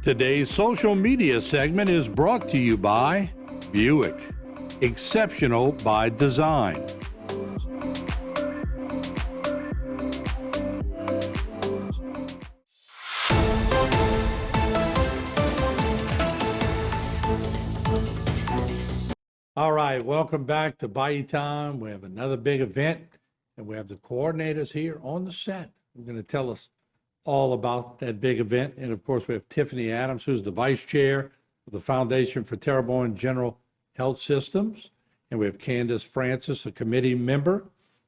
Today's social media segment is brought to you by Buick, exceptional by design. All right, welcome back to Bayou Time. We have another big event, and we have the coordinators here on the set. They're going to tell us all about that big event. And of course, we have Tiffany Adams, who's the vice chair of the Foundation for Terrebonne General Health Systems. And we have Candace Francis, a committee member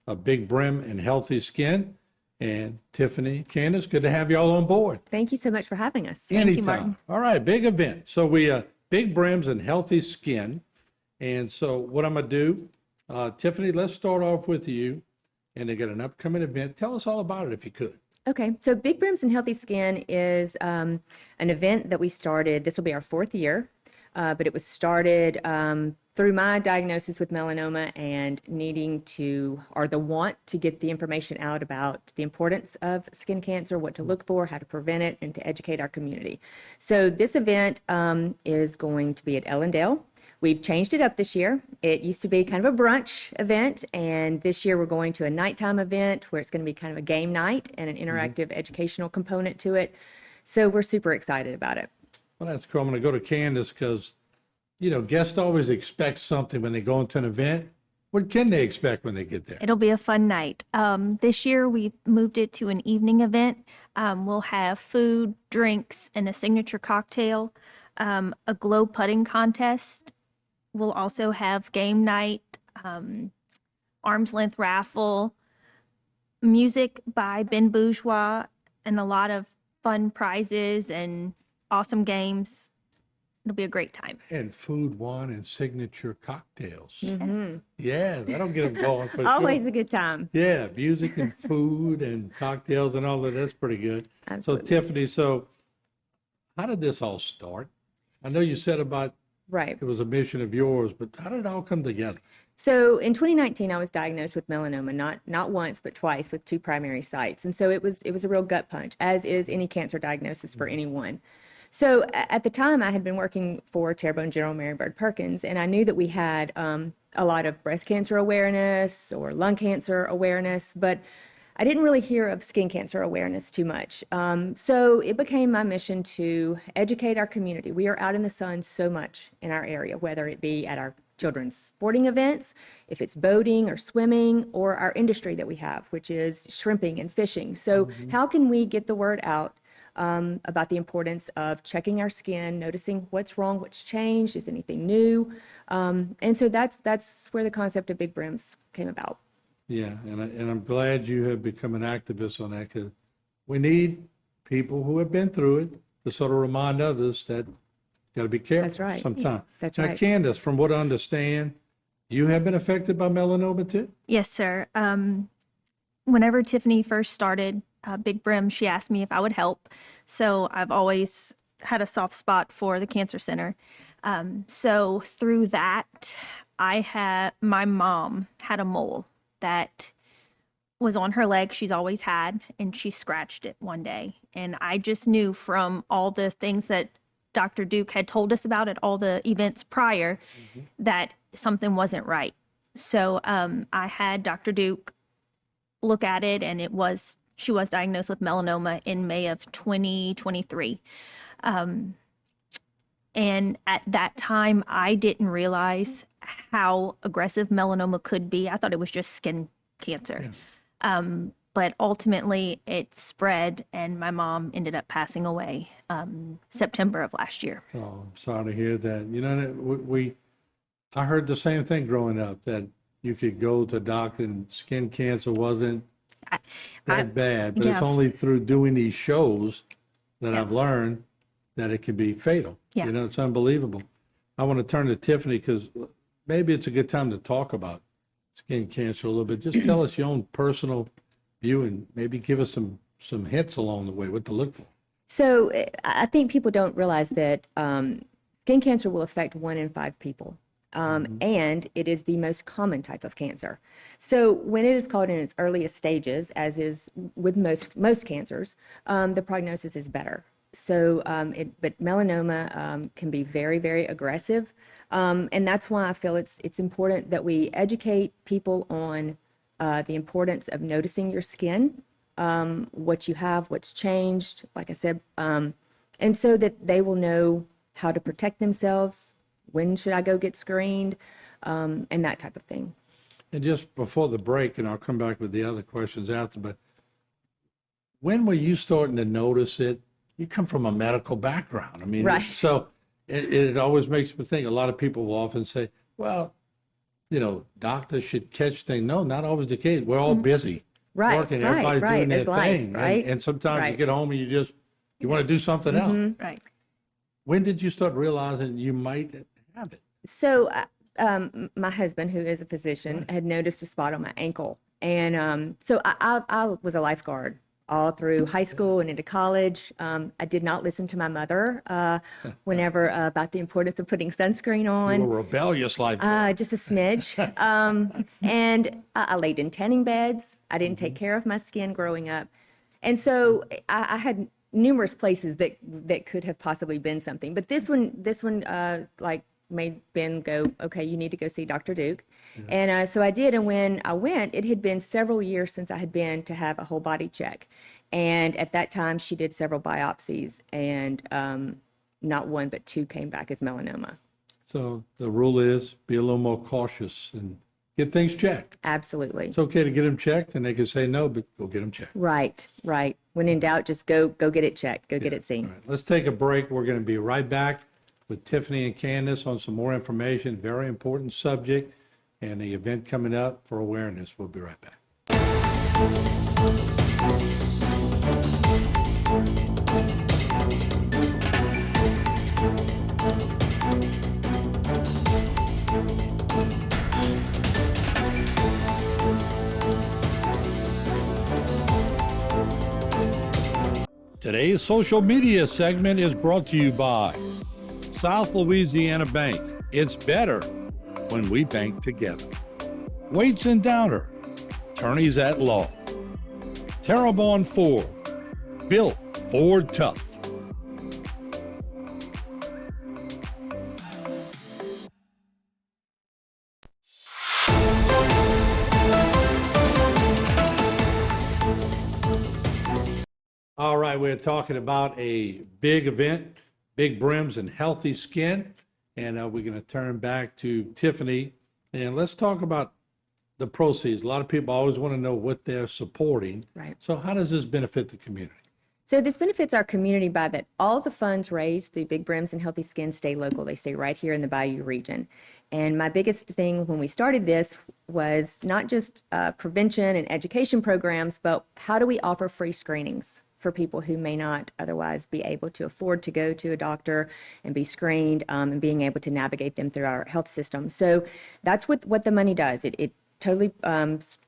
of Big Brim and Healthy Skin. And Tiffany, Candace, good to have you all on board. Thank you so much for having us. Anytime. Thank you, Martin. All right, big event. So we, Big Brims and Healthy Skin. And so what I'm going to do, Tiffany, let's start off with you. And they got an upcoming event. Tell us all about it if you could. Okay, so Big Brims and Healthy Skin is an event that we started. This will be our 4th year, but it was started through my diagnosis with melanoma and needing to, or the want to get the information out about the importance of skin cancer, what to look for, how to prevent it, and to educate our community. So this event is going to be at Ellendale. We've changed it up this year. It used to be kind of a brunch event, and this year we're going to a nighttime event where it's going to be kind of a game night and an interactive educational component to it. So we're super excited about it. Well, that's cool. I'm going to go to Candace because, you know, guests always expect something when they go into an event. What can they expect when they get there? It'll be a fun night. This year we moved it to an evening event. We'll have food, drinks, and a signature cocktail, a glow putting contest. We'll also have game night, arm's length raffle, music by Ben Bourgeois, and a lot of fun prizes and awesome games. It'll be a great time. And food, wine, and signature cocktails. Mm-hmm. Yeah, that'll get them going for Always sure. a good time. Yeah, music and food and cocktails and all of that's pretty good. Absolutely. So Tiffany, so how did this all start? I know you said about Right. it was a mission of yours, but how did it all come together? So in 2019, I was diagnosed with melanoma, not once, but twice with 2 primary sites. And so it was a real gut punch, as is any cancer diagnosis for anyone. So at the time, I had been working for Terrebonne General Mary Bird Perkins, and I knew that we had a lot of breast cancer awareness or lung cancer awareness, but I didn't really hear of skin cancer awareness too much. So it became my mission to educate our community. We are out in the sun so much in our area, whether it be at our children's sporting events, if it's boating or swimming, or our industry that we have, which is shrimping and fishing. So how can we get the word out about the importance of checking our skin, noticing what's wrong, what's changed, is anything new? And so that's where the concept of Big Brims came about. Yeah, and I'm glad you have become an activist on that because we need people who have been through it to sort of remind others that got to be careful. That's right. Sometimes. That's now, right. Candace, from what I understand, you have been affected by melanoma too? Yes, sir. Whenever Tiffany first started Big Brim, she asked me if I would help. So I've always had a soft spot for the cancer center. So through that, my mom had a mole that was on her leg she's always had, and she scratched it one day. And I just knew from all the things that Dr. Duke had told us about at all the events prior that something wasn't right. So I had Dr. Duke look at it, and she was diagnosed with melanoma in May of 2023. And at that time, I didn't realize how aggressive melanoma could be. I thought it was just skin cancer. Yeah. But ultimately, it spread, and my mom ended up passing away September of last year. Oh, I'm sorry to hear that. You know, I heard the same thing growing up, that you could go to doctor and skin cancer wasn't that bad. But it's only through doing these shows that I've learned that it can be fatal. Yeah. You know, it's unbelievable. I want to turn to Tiffany because maybe it's a good time to talk about skin cancer a little bit. Just tell us your own personal view and maybe give us some hints along the way, what to look for. So I think people don't realize that skin cancer will affect 1 in 5 people. And it is the most common type of cancer. So when it is caught in its earliest stages, as is with most cancers, the prognosis is better. But melanoma can be very, very aggressive. And that's why I feel it's important that we educate people on the importance of noticing your skin, what you have, what's changed, like I said, and so that they will know how to protect themselves, when should I go get screened, and that type of thing. And just before the break, and I'll come back with the other questions after, but when were you starting to notice it? You come from a medical background. I mean, Right. so it always makes me think, a lot of people will often say, well, doctors should catch things. No, not always the case. We're all busy Right, working. right, Everybody's right. doing their There's life, thing. right? And sometimes you Right. get home and you want to do something else. Right. When did you start realizing you might have it? So, my husband, who is a physician, had noticed a spot on my ankle. And so I was a lifeguard all through high school and into college. I did not listen to my mother whenever about the importance of putting sunscreen You on. were rebellious like Just a smidge. And I laid in tanning beds. I didn't take care of my skin growing up. And so I had numerous places that could have possibly been something. But this one like made Ben go, okay, you need to go see Dr. Duke. And so I did. And when I went, it had been several years since I had been to have a whole body check. And at that time, she did several biopsies, and not one, but two came back as melanoma. So the rule is be a little more cautious and get things checked. Absolutely. It's okay to get them checked, and they can say no, but go get them checked. Right, right. When in doubt, just go get it checked, go get it seen. All right, let's take a break. We're going to be right back with Tiffany and Candace on some more information, very important subject, and the event coming up for awareness. We'll be right back. Today's social media segment is brought to you by South Louisiana Bank. It's better when we bank together. Waits and Downer, attorneys at law. Terrebonne Ford, built Ford tough. All right, we're talking about a big event, Big Brims and Healthy Skin. And we're going to turn back to Tiffany. And let's talk about the proceeds. A lot of people always want to know what they're supporting. Right. So how does this benefit the community? So this benefits our community by that all the funds raised through Big Brims and Healthy Skin stay local. They stay right here in the Bayou region. And my biggest thing when we started this was not just prevention and education programs, but how do we offer free screenings for people who may not otherwise be able to afford to go to a doctor and be screened, and being able to navigate them through our health system. So that's what the money does. It totally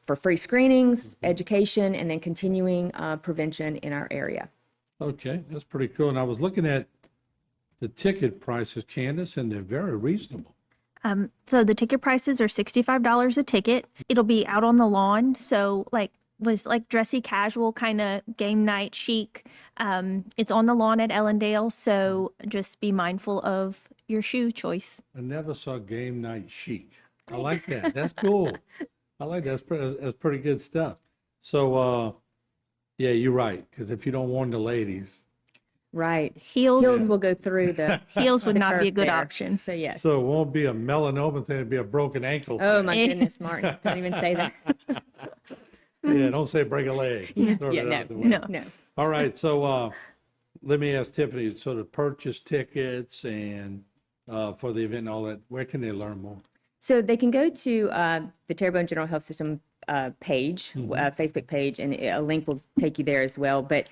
for free screenings, education, and then continuing prevention in our area. Okay, that's pretty cool. And I was looking at the ticket prices, Candace, and they're very reasonable. So the ticket prices are $65 a ticket. It'll be out on the lawn. So was like dressy casual kind of game night chic. It's on the lawn at Ellendale, so just be mindful of your shoe choice. I never saw game night chic. I like that. That's cool. I like that. That's pretty good stuff. So, yeah, you're right. Because if you don't warn the ladies. Right. Heels will go through the heels would the not be a turf good there. option. So yes. So it won't be a melanoma thing. It'll be a broken ankle. Oh thing. my goodness, Martin! Don't even say that. Yeah, don't say break a leg. Throw Yeah, it no, out the no, window. no. All right, so let me ask Tiffany, so to purchase tickets and for the event and all that, where can they learn more? So they can go to the Terrebonne General Health System page, Facebook page, and a link will take you there as well. But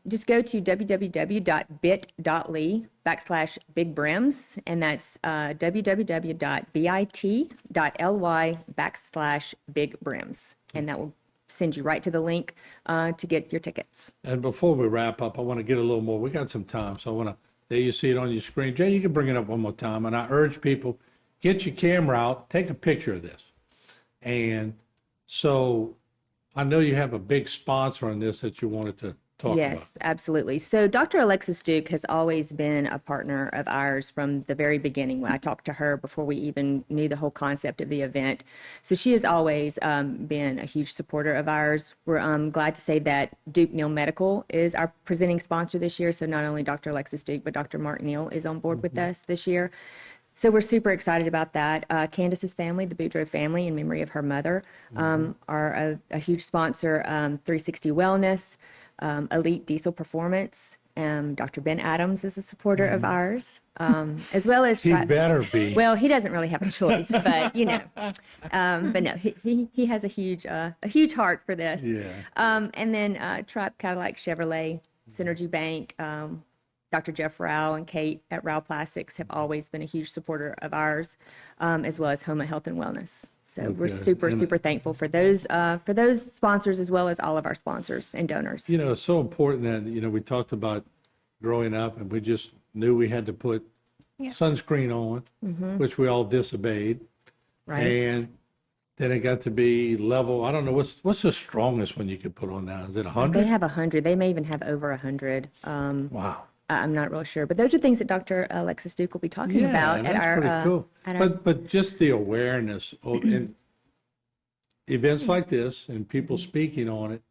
just go to www.bit.ly/bigbrims, and that's www.bit.ly/bigbrims, and that will send you right to the link to get your tickets. And before we wrap up, I want to get a little more. We got some time, so I want to, there you see it on your screen. Jay, you can bring it up one more time. And I urge people, get your camera out, take a picture of this. And so I know you have a big sponsor on this that you wanted to talk about. Yes, absolutely. So Dr. Alexis Duke has always been a partner of ours from the very beginning. When I talked to her before we even knew the whole concept of the event. So she has always been a huge supporter of ours. We're glad to say that Duke Neal Medical is our presenting sponsor this year. So not only Dr. Alexis Duke, but Dr. Mark Neal is on board with us this year. So we're super excited about that. Candace's family, the Boudreaux family, in memory of her mother, are a huge sponsor. 360 Wellness, Elite Diesel Performance. Dr. Ben Adams is a supporter of ours, as well as. He better be. Well, he doesn't really have a choice, but but no, he has a huge heart for this. Yeah. And then Tribe Cadillac Chevrolet, Synergy Bank. Dr. Jeff Rao and Kate at Rao Plastics have always been a huge supporter of ours, as well as Houma Health and Wellness. So we're super thankful for those sponsors, as well as all of our sponsors and donors. It's so important that, we talked about growing up and we just knew we had to put sunscreen on, which we all disobeyed. Right. And then it got to be level. I don't know, what's the strongest one you could put on now? Is it 100? They have 100. They may even have over 100. Wow. I'm not real sure, but those are things that Dr. Alexis Duke will be talking about and at that's our. pretty cool. But just the awareness in events like this and people speaking on it,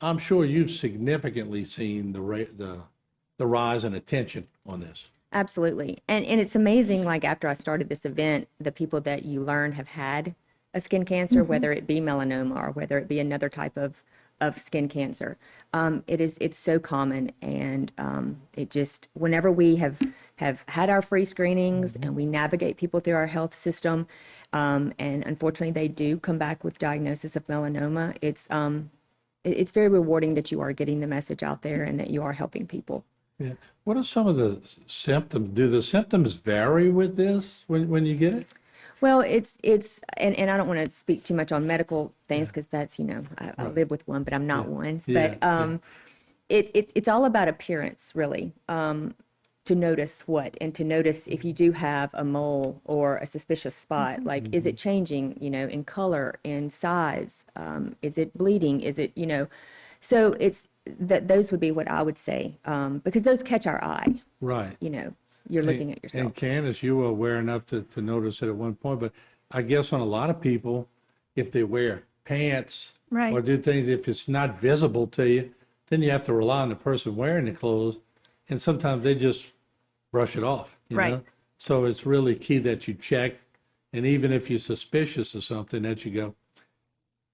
I'm sure you've significantly seen the rise in attention on this. Absolutely, and it's amazing. Like after I started this event, the people that you learn have had a skin cancer, whether it be melanoma or whether it be another type of skin cancer. It's so common, and it just, whenever we have had our free screenings and we navigate people through our health system, and unfortunately they do come back with diagnosis of melanoma, it's very rewarding that you are getting the message out there and that you are helping people. Yeah. What are some of the symptoms? Do the symptoms vary with this when you get it? Well, and I don't want to speak too much on medical things because that's, I live with one, but I'm not one. But it's all about appearance, really, to notice and to notice if you do have a mole or a suspicious spot, like, is it changing, in color, in size? Is it bleeding? Is it, so those would be what I would say, because those catch our eye. Right. You're looking at yourself. And Candace, you were aware enough to notice it at one point, but I guess on a lot of people, if they wear pants or do things, if it's not visible to you, then you have to rely on the person wearing the clothes, and sometimes they just brush it off, you know? So it's really key that you check, and even if you're suspicious of something, that you go,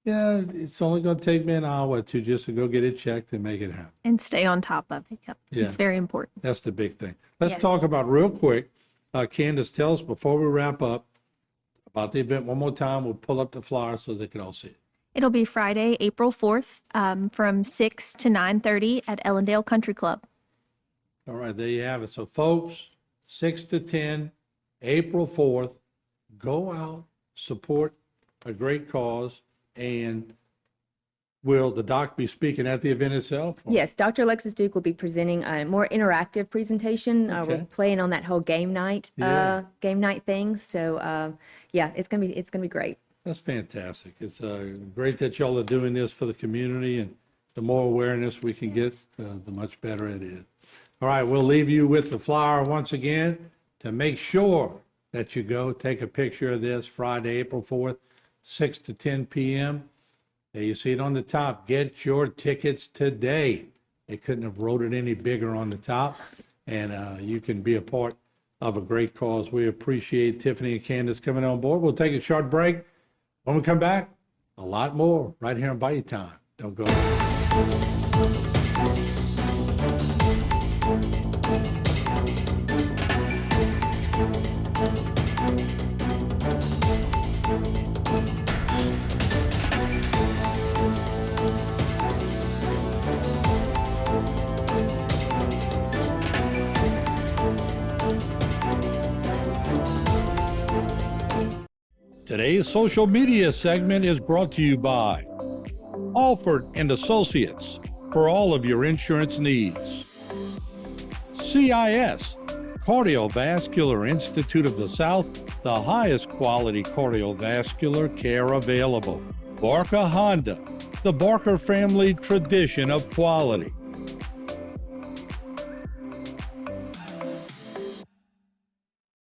it's only going to take me an hour or two just to go get it checked and make it happen. And stay on top of it. Yep. Yeah. It's very important. That's the big thing. Let's talk about real quick. Candace, tell us before we wrap up about the event one more time. We'll pull up the flyer so they can all see it. It'll be Friday, April 4th, from 6 to 9:30 at Ellendale Country Club. All right, there you have it. So, folks, 6 to 10, April 4th, go out, support a great cause. And will the doc be speaking at the event itself? Or? Yes, Dr. Alexis Duke will be presenting a more interactive presentation. We're playing on that whole game night thing. So it's gonna be great. That's fantastic. It's great that y'all are doing this for the community, and the more awareness we can get, the much better it is. All right, we'll leave you with the flyer once again to make sure that you go take a picture of this Friday, April 4th. 6 to 10 p.m. There you see it on the top. Get your tickets today. They couldn't have wrote it any bigger on the top. And you can be a part of a great cause. We appreciate Tiffany and Candace coming on board. We'll take a short break. When we come back, a lot more right here on Bayou Time. Don't go. Today's social media segment is brought to you by Alford and Associates for all of your insurance needs. CIS, Cardiovascular Institute of the South, the highest quality cardiovascular care available. Barker Honda, the Barker family tradition of quality.